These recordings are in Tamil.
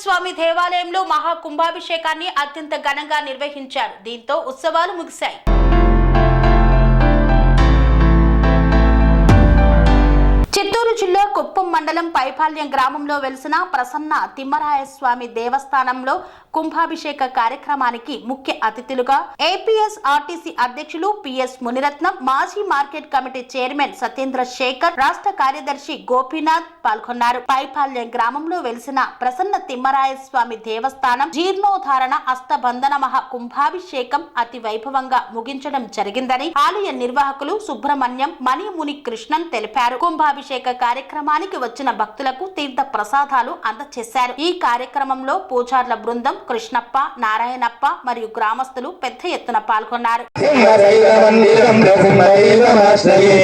స్వామి దేవాలయంలో మహా కుంభాభిషేకాన్ని అత్యంత ఘనంగా నిర్వహించారు. దీంతో ఉత్సవాలు ముగిశాయి. చిత్తూరు జిల్లా కుప్పం మండలం పైపాల్యం గ్రామంలో వెలిసిన ప్రసన్న తిమ్మరాయస్వామి దేవస్థానంలో కుంభాభిషేక కార్యక్రమానికి ముఖ్య అతిథులుగా ఏపీఎస్ ఆర్టీసీ అధ్యక్షులు పిఎస్ మునిరత్నం, మాజీ market committee chairman Satyendra Shekhar, రాష్ట్ర కార్యదర్శి గోపీనాథ్ పాల్గొన్నారు. పైపాల్యం గ్రామంలో వెలిసిన ప్రసన్న తిమ్మరాయస్వామి దేవస్థానం జీర్ణోధారణ అష్టబంధన మహా కుంభాభిషేకం అతి వైభవంగా ముగించడం జరిగిందని ఆలయ నిర్వాహకులు సుబ్రహ్మణ్యం, మణిముని కృష్ణన్ తెలిపారు. కుంభాభిషేక కార్యక్రమానికి వచ్చిన భక్తులకు తీర్థ ప్రసాదాలు అందజేశారు. ఈ కార్యక్రమంలో పూజార్ల బృందం, కృష్ణప్ప, నారాయణప్ప మరియు గ్రామస్తులు పెద్ద ఎత్తున పాల్గొన్నారు. సింహశైలమందిరం నృసింహదేవమాశ్రయే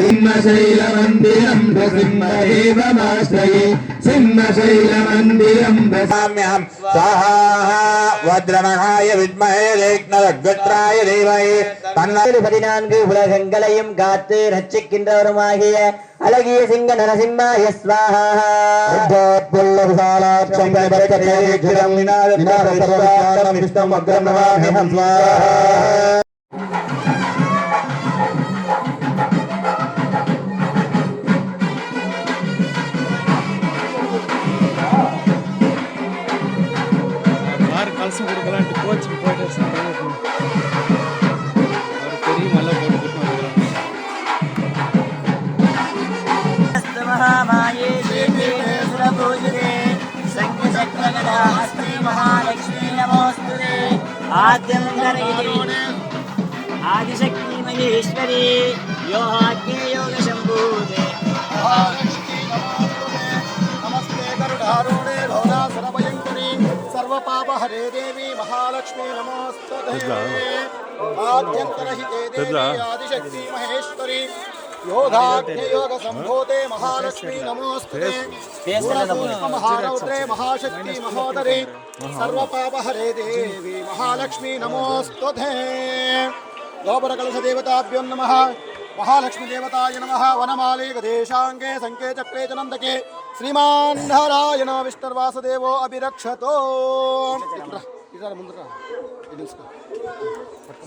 సింహశైలమందిరం నృసింహదేవమాశ్రయే సింహశైలమందిరం నృసామ్యహం స్వాహా వజ్రమహాయ విద్మహే రేక్నరగ్వత్రాయ ధీమహి தன்னாடு 14 உலகங்களையும் காத்து ரட்சிக்கின்றவருமாகிய அழகிய சிங்க நரசிம்மாய ஸ்வாஹா புல்ல விசாலாட்சம் பரக்கதே ஜிரம் விநாத சர்வகாரம் விஷ்ணம் அக்ரம் நமாமிஹம் ஸ்வாஹா. கலசம் கொடுக்கலான்ட்டு கோச்சுக்கு போயிட்டு அவர் பெரிய மலை போட்டு ఆదిశక్తి మహేశ్వరి యోగాగ్నే యోగ శంభూతే నమస్తే గరుడారూఢే భవనాసురభయంకరీ सर्वपापहरे देवी महालक्ष्मी नमोस्तुते आद्यन्तरहिते देवी आदिशक्ति महेश्वरी योगाग्ने योग संभूते महालक्ष्मी नमोस्तुते महारौद्रे महाशक्ति महोदरी सर्वपापहरे देवी महालक्ष्मी नमोस्तुते गोपुरकलश देवताभ्यो नमः महालक्ष्मी देवताय नमः वनमाली गदेशांगे संके चक्रे च नंदके श्रीमान नारायण विष्णुर्वासुदेवो अभिरक्षतो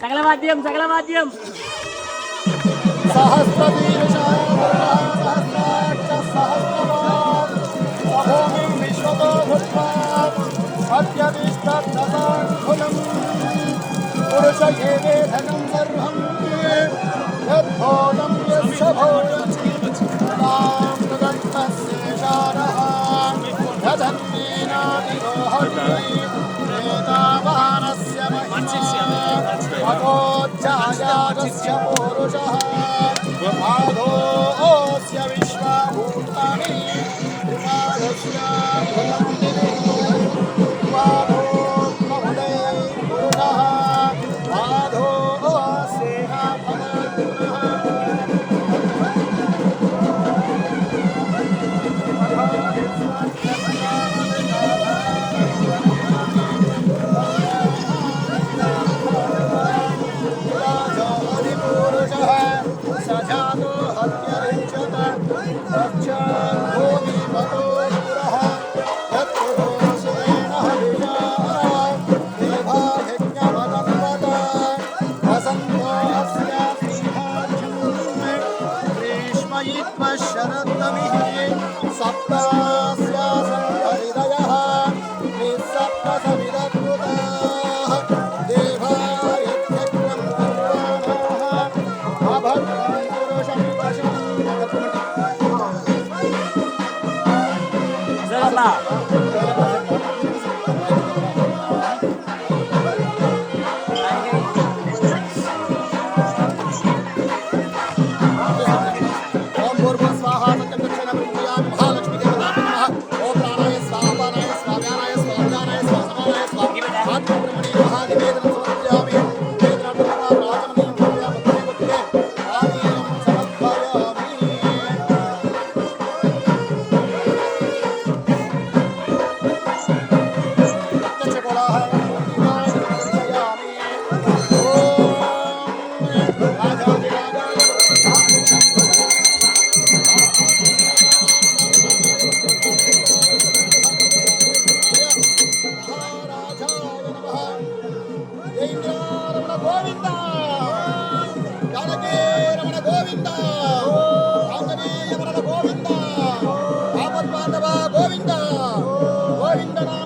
सकलवाद्यम सकलवाद्यम यद्भोजं यस्य भोजं ताम्रदन्तस्येषारः यदन्नेनातिरोहति एतावानस्य महिमा भगोज्जायाजस्य पौरुषः आधोऽस्य विश्वभूतानि त्रिपादस्य भुवन्दिनि पादोत्महुदे पुरुषः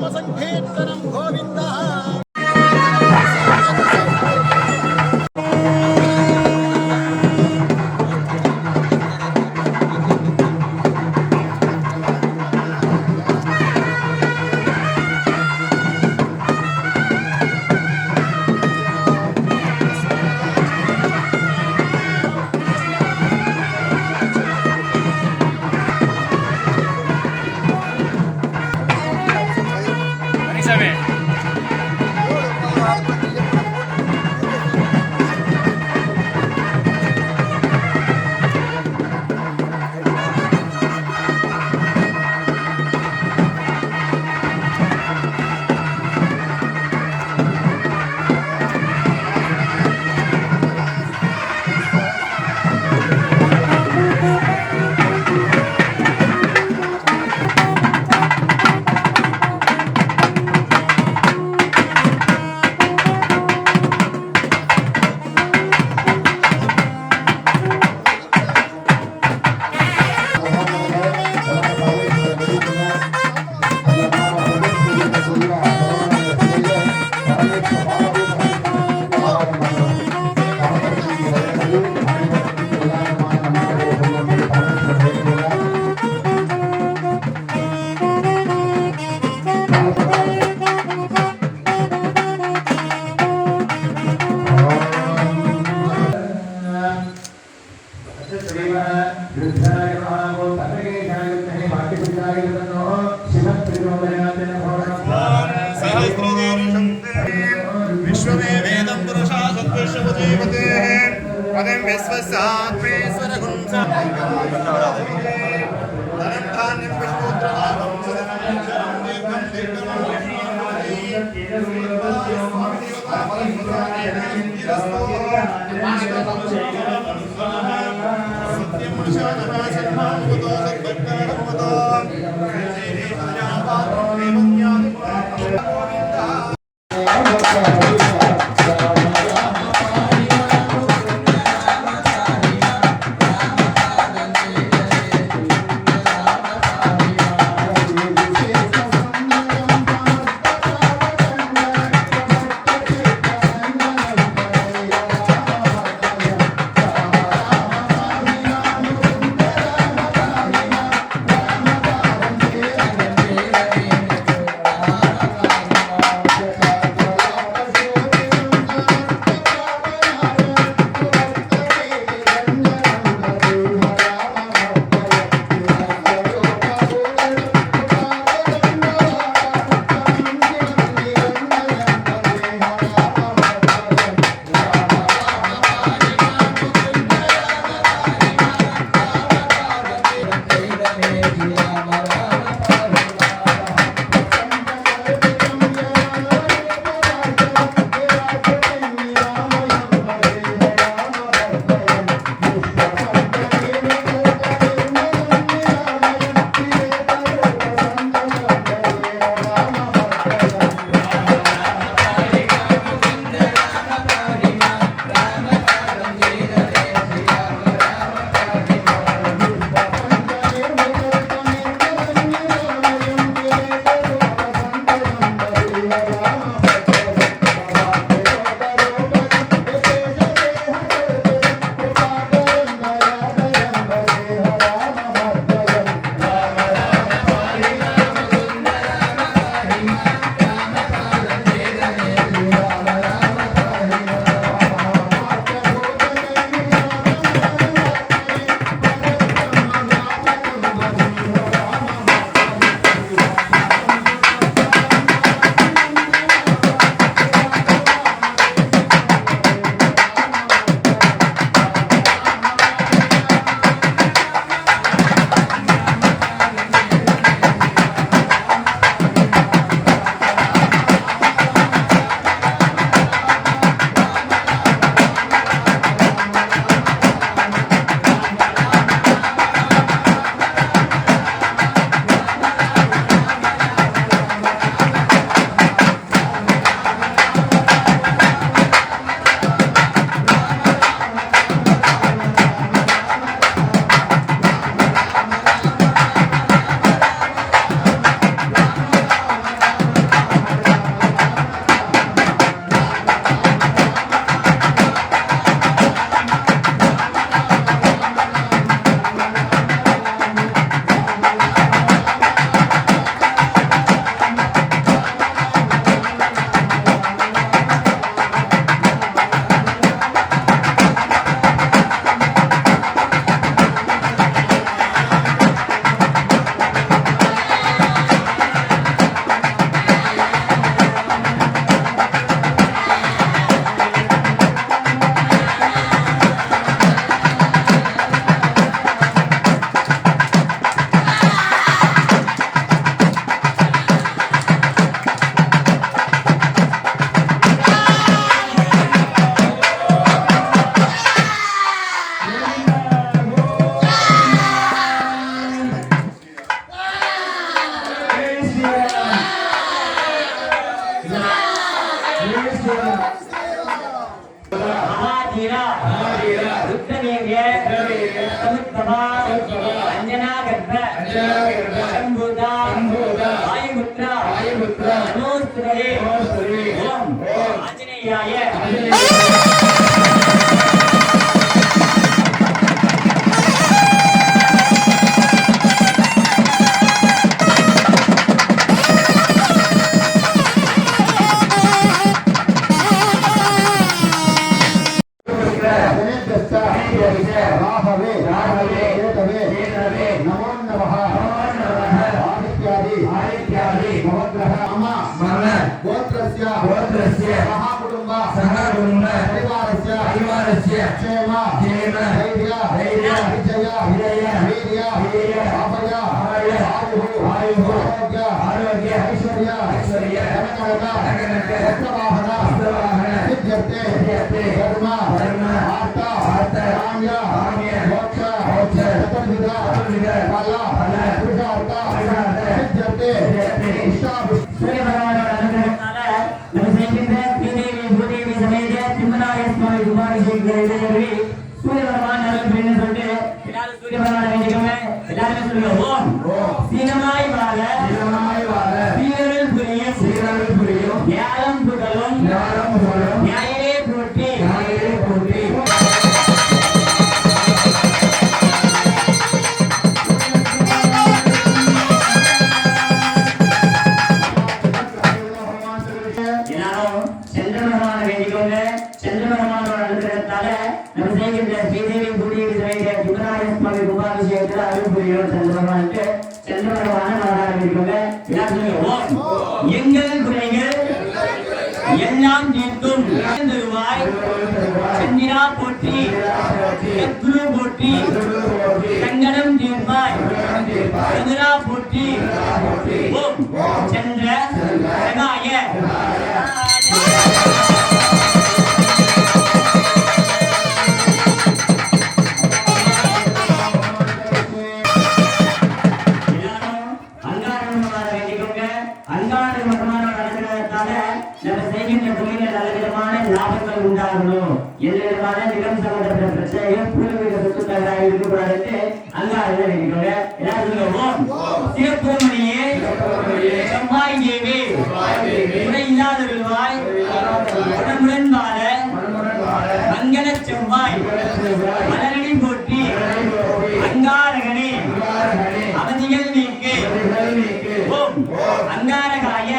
నామ సంకీర్తనం గోవింద విశ్వమేవేదం పురుషా సత్విశ్వజీవతే పదం విశ్వసాత్మేశ్వర ధాన్యం పుష్పోత్రలాభం शंभुदा वायुपुत्र नमोस्तुते ओम आंजनेयाय नमो नमः आदित्यादि गोत्रस्य सहकुटुंब परिवारस्य क्षेम धैर्य विजय वीर्य अभय आयुः आरोग्य ऐश्वर्य वस्त्रवाहन सिद्ध्यर्थे धर्म अर्थ काम्य मोक्ष चतुर्विध फल पुरुषार्थ सिद्ध्यर्थे सूर्य भगवान अनुग्रहத்தால நம்ம செய்கின்ற ஸ்ரீதேவி பூதேவி சமேத திம்மராய சுவாமி குமாரேஸ்வரி சூரிய பகவான் அருள் புரிந்து சொல்லிட்டு எல்லாரும் சூரிய பகவான் வேண்டிக்கோங்க. எல்லாருமே சொல்லுங்க ஓம் சீனமாய் வாழ சீரருள் புரியும் ஞானம் புகழும் ஞாயிலே போற்றி எல்லாரும் சந்திர பகவான வேண்டிக்கோங்க. சந்திர பகவானோட அனுகிரகத்தால நம்ம செய்கின்ற ஸ்ரீதேவி பூதேவி சமேத திம்மராய சுவாமி கும்பாபிஷேகத்தில் அருள் புரியும் சந்திர பகவானுக்கு. சந்திர பகவான நாராயண வேண்டிக்கோங்க. எல்லாரும் சொல்லுங்க ஓம் எங்கள் குறைகள் எல்லாம் தீர்க்கும் தருவாய் சந்திரா போற்றி சத்ரு போற்றி சங்கடம் தீர்ப்பாய் சந்திரா போற்றி ஓம் சந்திர சகாய லாபங்கள் உண்டாகணும். எந்த விதமான நிலம் சம்பந்தப்பட்ட பிரச்சனைகள் பூர்வீக சொத்து தகராறு இருக்கக்கூடாது. அங்காள வேண்டிக்கோங்க. எல்லாரும் சிவபெருமணியே செவ்வாய் தேவி குறை இல்லாத விழுவாய் உடம்புடன் வாழ மங்கள செவ்வாய் மலரடி போற்றி அங்காரகனே அவதிகள் நீக்கு ஓம் அங்காரகாய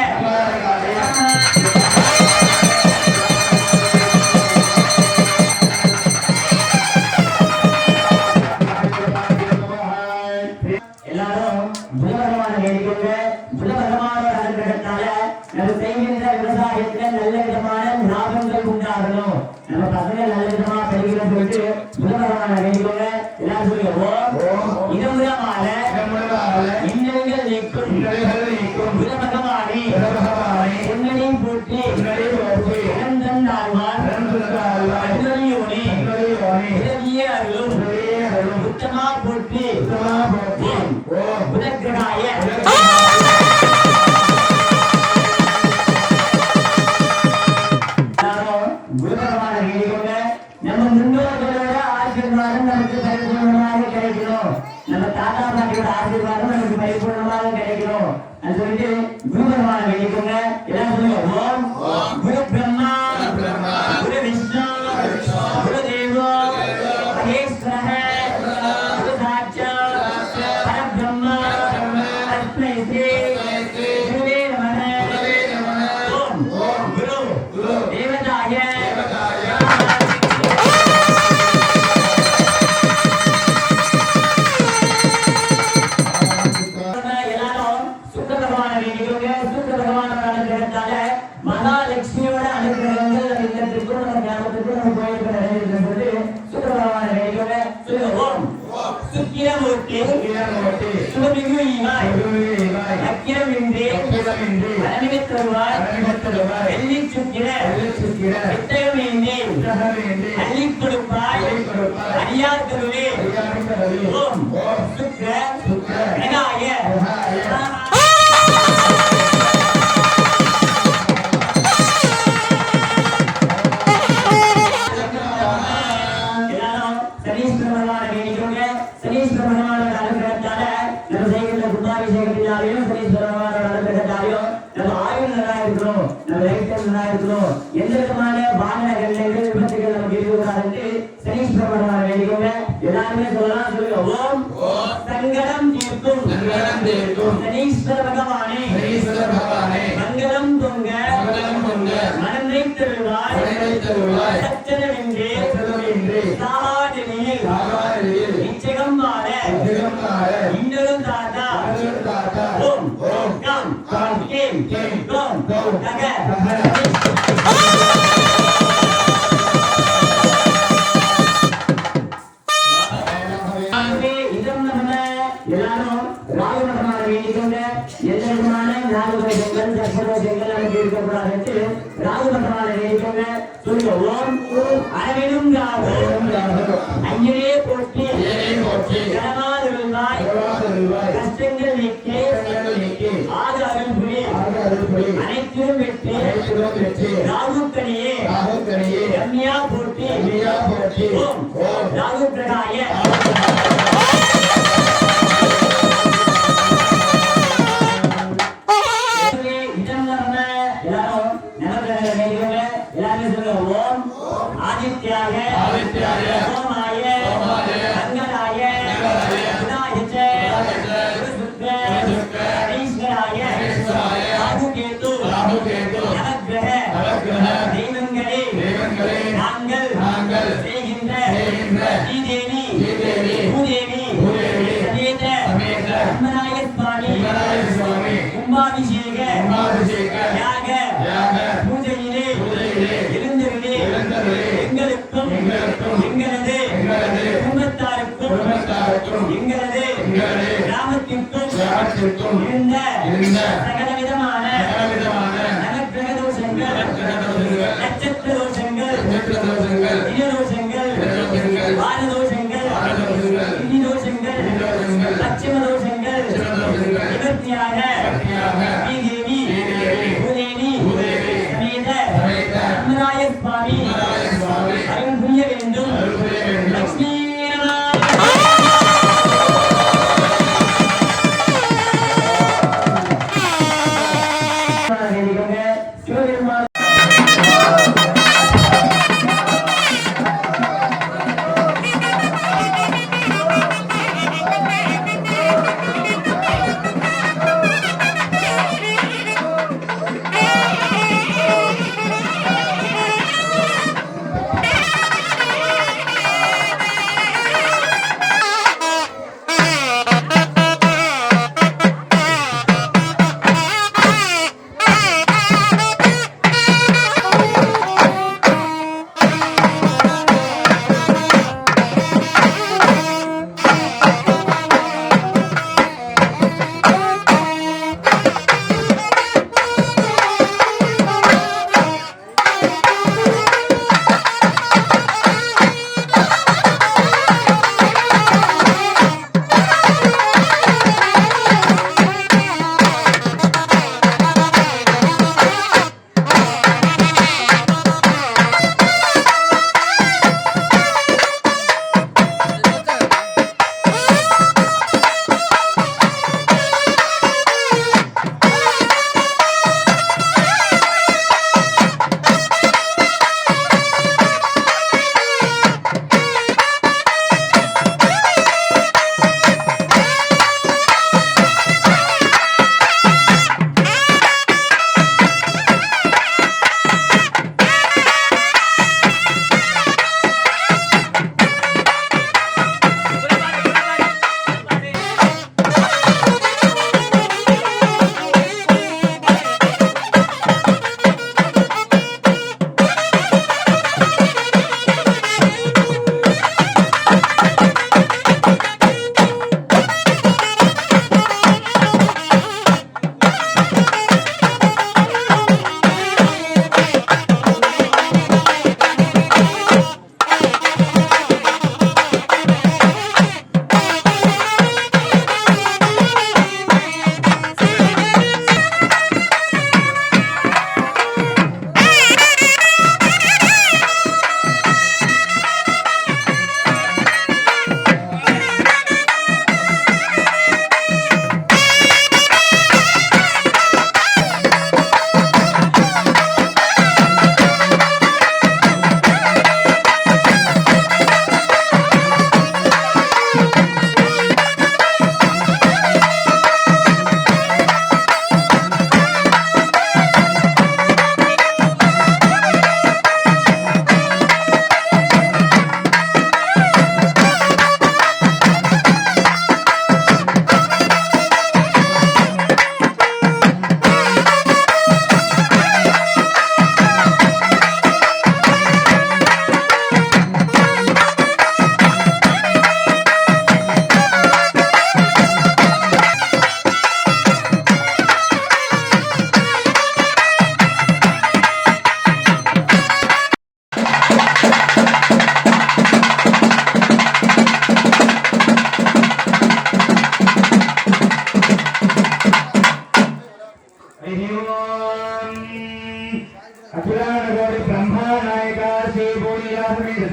நல்ல விதமான லாபங்கள் உண்டாகணும். நம்ம பசங்க நல்ல விதமா படிக்கணும் சொல்லிட்டு புதபகவான வேண்டிக்கோங்க. எல்லாரும் சொல்லுங்க இதமுதமான இன்னல்கள் நீக்கும் புதபகவானே உன்னடி போற்றி இளந்தன் ஆழ்வார் அருளியோனே உதவிய அருளும் உத்தமா போற்றி புதக்கிரகாய நம்ம முன்னோர்களோட ஆசீர்வாதம் நமக்கு பரிபூர்ணமாக கிடைக்கணும். நம்ம தாத்தா பாட்டியோட ஆசீர்வாதம் நமக்கு பரிபூர்ணமாக கிடைக்கணும். அது சொல்லிட்டு குரு பகவான வேண்டிக்கோங்க. எல்லாம் சொல்லுங்க ஓம் குரு பிரம்மா குரு விஷ்ணு குரு தேவோ மகேஸ்வர குரு சாட்சாத் பரபிரம்ம தஸ்மை ஸ்ரீ குருவே நமः ஓம் குரு தேவதாய மகாலட்சுமியோட அனுகிரகங்கள் இந்த திருக்குறள் கிராமத்துக்கு நம்ம கோயிலுக்கு நிறைவேற்றது சுப்பிரபாவன வேண்டிக்கோங்க. ஓம் சுக்கிரமூர்த்தி சுபமிகு ஈவாய் அக்கிரமின்றி அலமித் தருவாய் வெள்ளி சுக்கிர வித்தகமேந்தி அள்ளிக் கொடுப்பாய் அடியார் கருவே ஓம் சுக்கிர விநாய சனீஸ்வர பகவான வேண்டிக்கோங்க. சனீஸ்வர பகவானோட அனுகிரகத்தால நம்ம செய்கின்ற கும்பாபிஷேகத்தினாலையும் சனீஸ்வர பகவானோட அனுகிரகத்தாலையும் நம்ம ஆயுள் நல்லா இருக்கணும், நம்ம லைஃப் நல்லா இருக்கணும், எந்த விதமான வாகன கண்ணைகள் விபத்துகள் நமக்கு இருக்கக்கூடாது சனீஸ்வர பகவான் வேண்டிக்கோங்க. எல்லாருமே சொல்லலாம், சொல்லுங்க. ஓம் சங்கடம் தீர்க்கும் சனீஸ்வர பகவானே மங்களம் தொங்க மனம் நிறைத்தருள்வாய் சச்சரவின்றி சாவாடினில் நிச்சயம் வாழ இன்னொரும் தாத்தா ஓம் கம் கேம் கோம் தக எல்லாரும் ராகுமண்டமான வேண்டிக்கொண்டு எந்த விதமான நாகதோஷங்கள் சர்ப்பதோஷங்கள் நமக்கு இருக்கக்கூடாது ராகுமண்டமான வேண்டிக்கொண்டு சொல்லுங்க. ஓம் அளவிலும் ஐயரே போற்றி கனமாதிருந்தாய் கஷ்டங்கள் நீக்கி ஆக அருள் புரி அனைத்திலும் வெற்றி ராகுக்கணியே ரம்யா போற்றி ஓம் ராகு பிரகாய ஓம் ஆதித்யாக சோமாய மங்களாய விநாயக ஈஸ்வராய ராகுகேது நவக்கிரக தெய்வங்களே நாங்கள் செய்கின்ற ஸ்ரீதேவி பூதேவி சமேத பிரம்மராய சுவாமி கும்பாபிஷேக யாக பூஜையிலே எழுந்தருளே எங்களுக்கும் எங்களது குடும்பத்தாருக்கும் எங்களது கிராமத்திற்கும் இருந்த சகலவிதமான நவக்கிரக தோஷங்கள் நட்சத்திர தோஷங்கள் தினதோஷங்கள் வாரதோஷங்கள் இந்திதோஷங்கள் பச்சிம தோஷங்கள் நிவர்த்தியாக ஸ்ரீதேவி பூதேவி சமேத பிரம்மராய சுவாமி அருள் புரிய வேண்டும். லட்சுமி சிவபெருமான்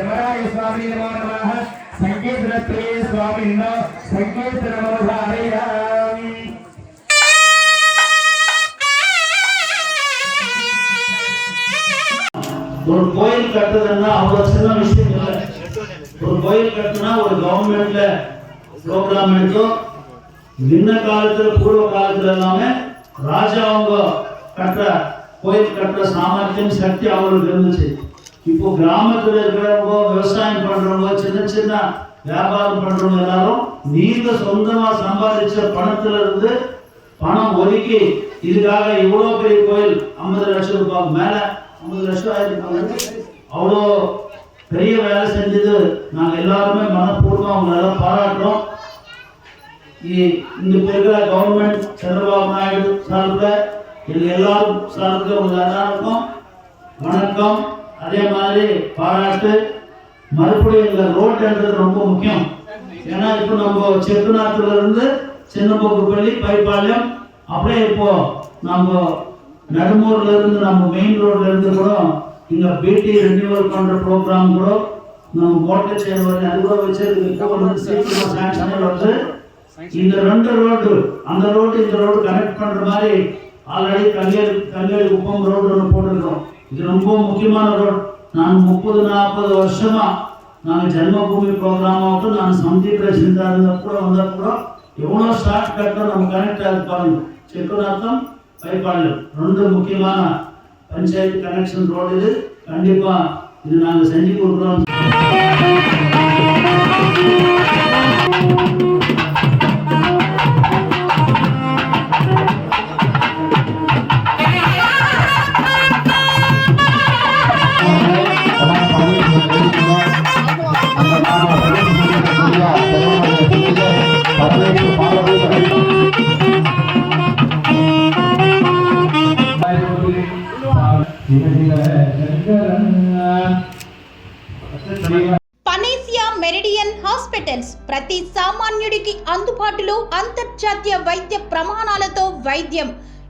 ధర్మరాయ స్వామి నమో నమః సంకీర్తన ప్రియ స్వామిన్నో సంకీర్తన నమోధారయామి. ஒரு கோயில் கட்டுறதுன்னா அவ்வளவு சின்ன விஷயம் இல்லை. ஒரு கோயில் கட்டுனா ஒரு கவர்மெண்ட்ல ப்ரோக்ராம் எடுத்தோ முன்ன காலத்துல பூர்வ காலத்துல எல்லாமே ராஜா அவங்க கட்டுற கோயில் கட்டுற சாமர்த்தியம் சக்தி அவங்களுக்கு இருந்துச்சு. இப்போ கிராமத்துல இருக்கிறவங்க விவசாயம் பண்றவங்க சின்ன சின்ன வியாபாரம் பண்றவங்க எல்லாரும் நீங்க சொந்தமா சம்பாதிச்ச பணத்துல இருந்து பணம் ஒதுக்கி இதுக்காக இவ்வளவு பெரிய கோயில் 50 லட்சம் ரூபாய் மேல 50 லட்சம் ஆயிருக்கு. அவ்வளோ பெரிய வேலை செஞ்சது நாங்க எல்லாருமே மனப்பூர்வமா அவங்கள பாராட்டுறோம். இந்த இருக்கிற கவர்மெண்ட் சந்திரபாபு நாயுடு சார்பில் இது எல்லாரும் சார்பில் உங்க எல்லாருக்கும் வணக்கம். அதே மாதிரி பாராட்டு. மறுபடியும் இந்த ரோட்ன்றது ரொம்ப முக்கியம். ஏன்னா இப்போ நம்ம செக்குநாத்துல இருந்து சின்னபோக்குப்பள்ளி பைப்பாளையம் அப்படியே இப்போ நம்ம நடுமூர்ல இருந்து நம்ம மெயின் ரோட்ல இருந்து கூட இங்க பிடி ரெனியூவல் பண்ற ப்ரோக்ராம் கூட நம்ம மோட்டர் சேர் வந்து அது கூட வச்சிருக்கு. சீக்கிரமா சாங்ஷன் வந்து இந்த 2 ரோடு அந்த ரோடு இந்த ரோடு கனெக்ட் பண்ற மாதிரி ஆல்ரெடி கல்யாணி குப்பம் ரோடு ஒன்று போட்டிருக்கோம். இது ரொம்ப முக்கியமான ரோடு. நான் 30-40 வருஷமா நாங்கள் ஜென்மபூமி ப்ரோக்ராம் ஆகட்டும் நான் சமிதி பிரசிடண்டா இருந்த கூட வந்தா கூட எவ்வளோ ஷார்ட் கட்டும் நம்ம கனெக்ட் ஆகிருப்பாங்க. செக்குநாத்தம் பைப்பாளையம் 2 முக்கியமான பஞ்சாயத்து கனெக்ஷன் ரோடு. இது கண்டிப்பா இது நாங்கள் செஞ்சு கொடுக்குறோம். పనేసియా మెరిడియన్ హాస్పిటల్స్ ప్రతి సామాన్యుడికి అందుబాటులో అంతర్జాతీయ వైద్య ప్రమాణాలతో వైద్యం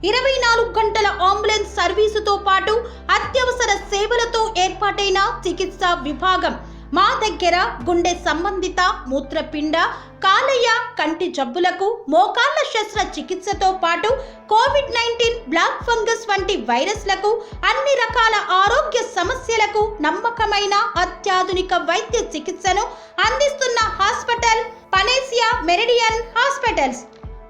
24 గంటల అంబులెన్స్ సర్వీసుతో పాటు అత్యవసర సేవలతో ఏర్పాటైన చికిత్సా విభాగం మా దగ్గర గుండె సంబంధిత మూత్రపిండ కాలేయ కంటి జబ్బులకు మోకాళ్ల శస్త్రచికిత్సతో పాటు కోవిడ్-19 బ్లాక్ ఫంగస్ వంటి వైరస్లకు అన్ని రకాల ఆరోగ్య సమస్యలకు నమ్మకమైన అత్యాధునిక వైద్య చికిత్సను అందిస్తున్న హాస్పిటల్ పనేసియా మెరిడియన్ హాస్పిటల్స్.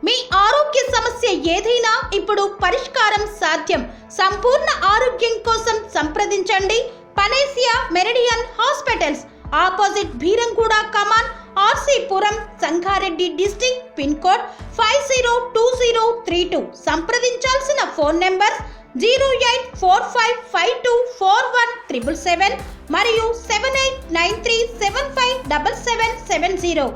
మీ ఆరోగ్య సమస్య ఏదైనా ఇప్పుడు పరిష్కారం సాధ్యం. సంపూర్ణ ఆరోగ్యం కోసం సంప్రదించండి Panacea Meridian hospitals. Opposite Bheeramguda Kaman RC Puram Sangareddy district pin code 502032. సంప్రదించాల్సిన ఫోన్ నెంబర్ 0845524177 మరియు 7893757770.